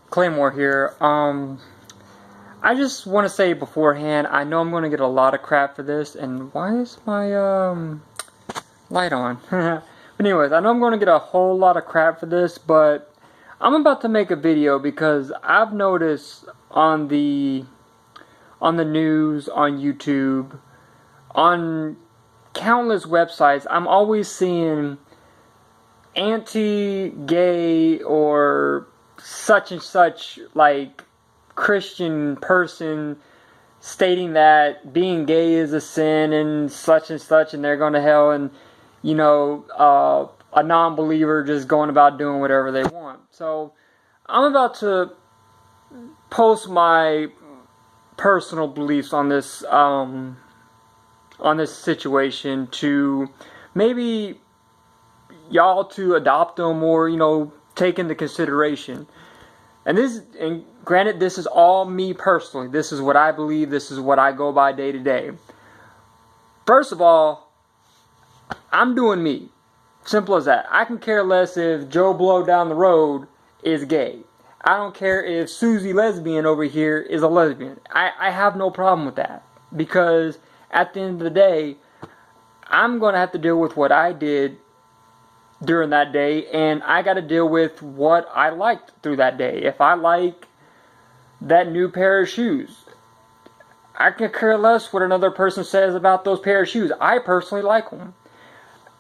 Claymore here. I just want to say beforehand, I know I'm going to get a lot of crap for this, and why is my light on? But anyways, I know I'm going to get a whole lot of crap for this, but I'm about to make a video because I've noticed on the news, on YouTube, on countless websites, I'm always seeing anti-gay or such and such like Christian person stating that being gay is a sin and such, and they're going to hell, and a non-believer just going about doing whatever they want. So I'm about to post my personal beliefs on this situation to maybe y'all to adopt them or take into consideration. And granted, this is all me personally. This is what I believe. This is what I go by day to day. First of all, I'm doing me. Simple as that. I can care less if Joe Blow down the road is gay. I don't care if Susie Lesbian over here is a lesbian. I have no problem with that. Because at the end of the day, I'm going to have to deal with what I did during that day, and I got to deal with what I liked through that day. If I like that new pair of shoes, I can care less what another person says about those pair of shoes. I personally like them.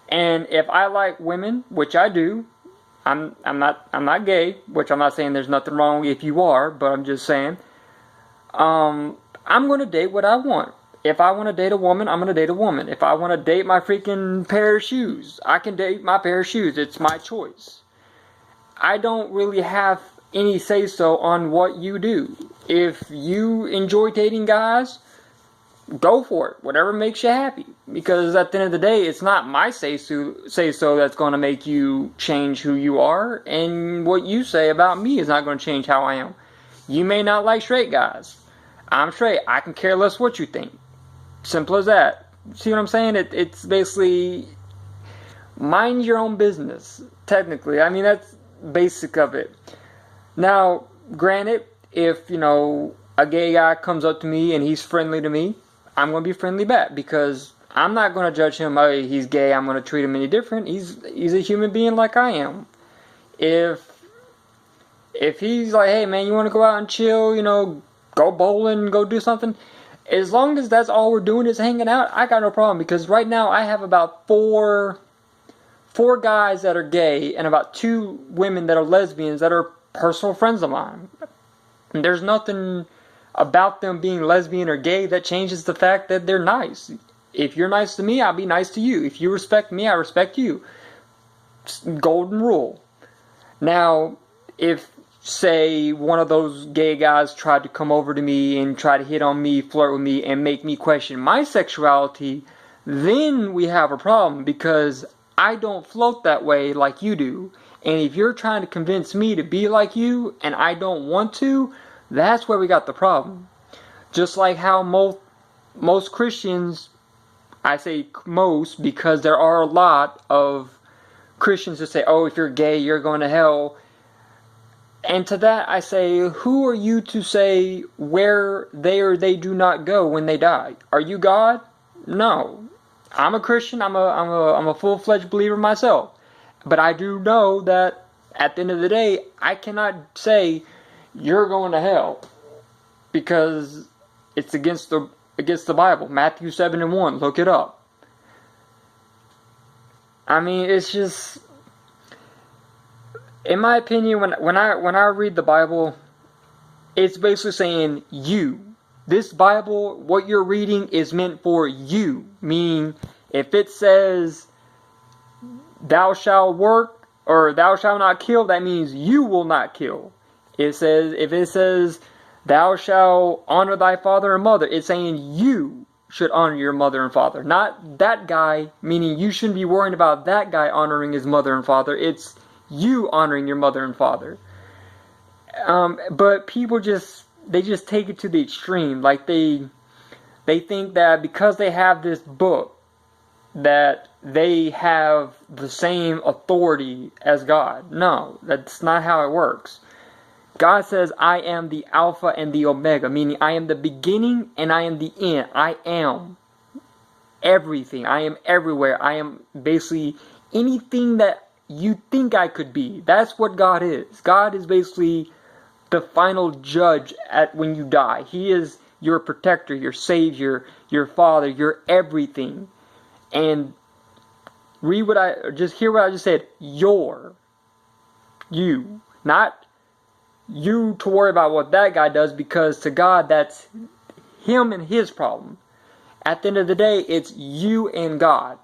And if I like women, which I do, I'm not gay, which I'm not saying there's nothing wrong if you are, but I'm just saying, I'm going to date what I want. If I want to date a woman, I'm going to date a woman. If I want to date my freaking pair of shoes, I can date my pair of shoes. It's my choice. I don't really have any say-so on what you do. If you enjoy dating guys, go for it. Whatever makes you happy. Because at the end of the day, it's not my say-so that's going to make you change who you are. And what you say about me is not going to change how I am. You may not like straight guys. I'm straight. I can care less what you think. Simple as that. See what I'm saying? It's basically mind your own business, technically. I mean, that's basic of it. Now, granted, if, a gay guy comes up to me and he's friendly to me, I'm going to be friendly back because I'm not going to judge him, oh, he's gay, I'm going to treat him any different. He's a human being like I am. If he's like, hey, man, you want to go out and chill, go bowling, go do something, as long as that's all we're doing is hanging out, I got no problem. Because right now I have about four guys that are gay and about 2 women that are lesbians that are personal friends of mine. And there's nothing about them being lesbian or gay that changes the fact that they're nice. If you're nice to me, I'll be nice to you. If you respect me, I respect you. Golden rule. Now, if say one of those gay guys tried to come over to me and try to hit on me, flirt with me, and make me question my sexuality, then we have a problem because I don't float that way like you do. And if you're trying to convince me to be like you and I don't want to, that's where we got the problem. Just like how most Christians, I say most because there are a lot of Christians that say, oh, if you're gay, you're going to hell. And to that I say, who are you to say where they or they do not go when they die? Are you God? No. I'm a Christian. I'm a full-fledged believer myself. But I do know that at the end of the day, I cannot say you're going to hell because it's against the Bible. Matthew 7:1. Look it up. I mean, it's just, in my opinion, when I read the Bible, it's basically saying you. This Bible, what you're reading, is meant for you. Meaning, if it says, thou shalt work, or thou shalt not kill, that means you will not kill. If it says, thou shalt honor thy father and mother, it's saying you should honor your mother and father. Not that guy, meaning you shouldn't be worrying about that guy honoring his mother and father. It's you honoring your mother and father. But people just take it to the extreme. Like they think that because they have this book, that they have the same authority as God. No, that's not how it works. God says, I am the Alpha and the Omega, meaning I am the beginning and I am the end. I am everything. I am everywhere. I am basically anything that you think I could be. That's what God is. God is basically the final judge at when you die. He is your protector, your savior, your father, your everything. And hear what I just said. You, not you to worry about what that guy does, because to God that's him and his problem. At the end of the day, it's you and God.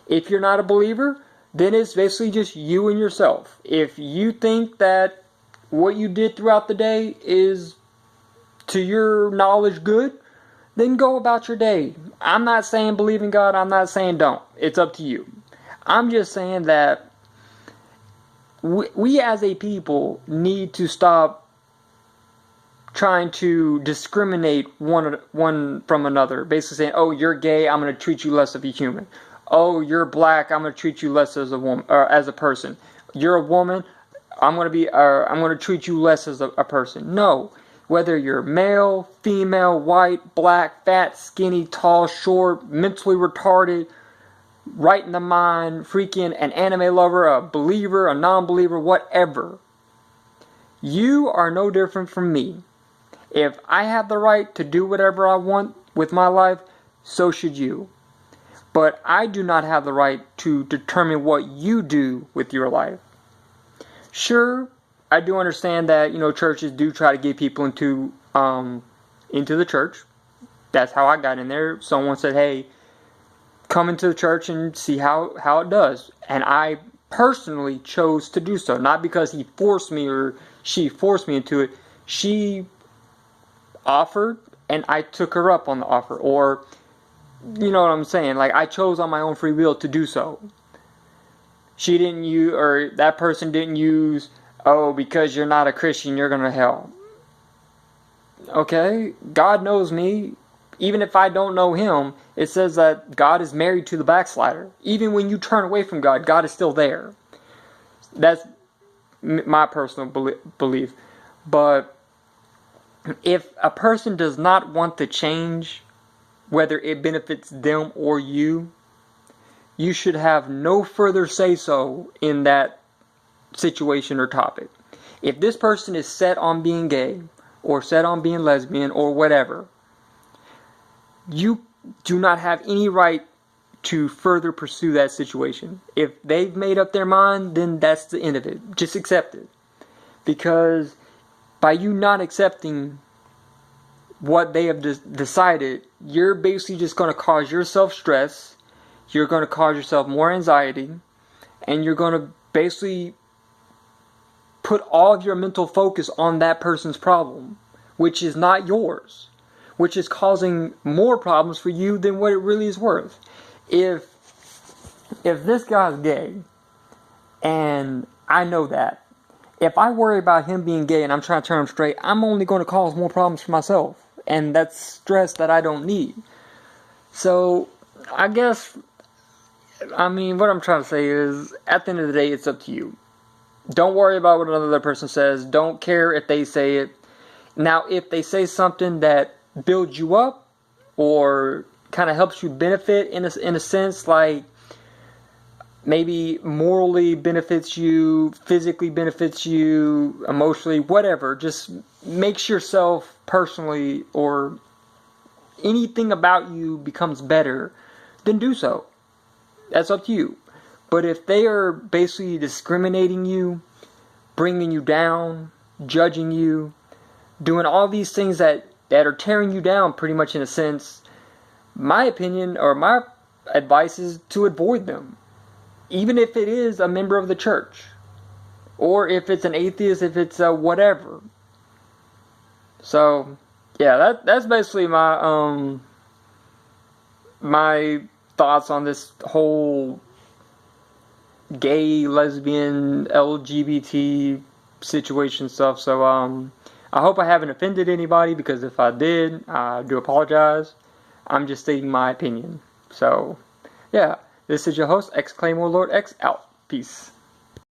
If you're not a believer, then it's basically just you and yourself. If you think that what you did throughout the day is to your knowledge good, then go about your day. I'm not saying believe in God. I'm not saying don't. It's up to you. I'm just saying that we as a people need to stop trying to discriminate one from another. Basically saying, oh, you're gay, I'm going to treat you less of a human. Oh, you're black, I'm going to treat you less as a woman, or as a person. You're a woman, I'm going to treat you less as a person. No. Whether you're male, female, white, black, fat, skinny, tall, short, mentally retarded, right in the mind, freaking an anime lover, a believer, a non-believer, whatever. You are no different from me. If I have the right to do whatever I want with my life, so should you. But I do not have the right to determine what you do with your life. Sure, I do understand that, churches do try to get people into the church. That's how I got in there. Someone said, hey, come into the church and see how it does. And I personally chose to do so. Not because he forced me or she forced me into it. She offered and I took her up on the offer. Or, you know what I'm saying? Like, I chose on my own free will to do so. She didn't use, or that person didn't use, oh, because you're not a Christian, you're going to hell. Okay? God knows me. Even if I don't know him, it says that God is married to the backslider. Even when you turn away from God, God is still there. That's my personal belief. But if a person does not want to change, whether it benefits them or you should have no further say-so in that situation or topic. If this person is set on being gay, or set on being lesbian, or whatever, you do not have any right to further pursue that situation. If they've made up their mind, then that's the end of it. Just accept it. Because by you not accepting what they have decided, you're basically just going to cause yourself stress, you're going to cause yourself more anxiety, and you're going to basically put all of your mental focus on that person's problem, which is not yours, which is causing more problems for you than what it really is worth. If this guy's gay, and I know that, if I worry about him being gay and I'm trying to turn him straight, I'm only going to cause more problems for myself. And that's stress that I don't need. So, I guess, what I'm trying to say is, at the end of the day, it's up to you. Don't worry about what another person says. Don't care if they say it. Now, if they say something that builds you up, or kind of helps you benefit in a sense, like maybe morally benefits you, physically benefits you, emotionally, whatever, just makes yourself personally or anything about you becomes better, then do so. That's up to you. But if they are basically discriminating you, bringing you down, judging you, doing all these things that are tearing you down pretty much in a sense, my opinion or my advice is to avoid them. Even if it is a member of the church. Or if it's an atheist, if it's a whatever. So, yeah, that's basically my my thoughts on this whole gay, lesbian, LGBT situation stuff. So, I hope I haven't offended anybody, because if I did, I do apologize. I'm just stating my opinion. So, yeah, this is your host, Claymore Lord X, out. Peace.